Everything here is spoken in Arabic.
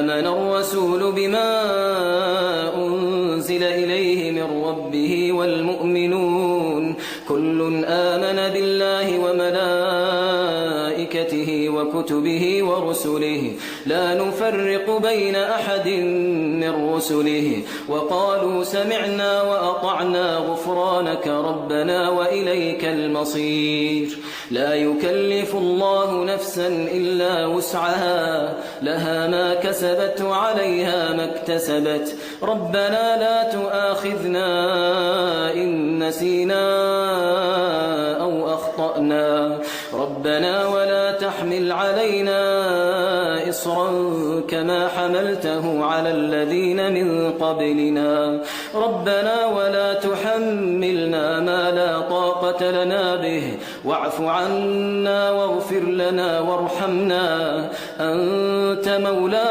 آمن الرسول بما أنزل إليه من ربه والمؤمنون كل آمن بالله وملائكته وكتبه ورسله لا نفرق بين أحد من رسله وقالوا سمعنا وأطعنا غفرانك ربنا وإليك المصير لا يكلف الله نفسا إلا وسعها لها ما كسبت وعليها ما اكتسبت ربنا لا تؤاخذنا إن نسينا أو أخطأنا ربنا ولا تحمل علينا إصرا كما حملته على الذين من قبلنا ربنا ولا تحملنا ما لا طاقة لنا به واعف عنا واغفر لنا وارحمنا أنت مولانا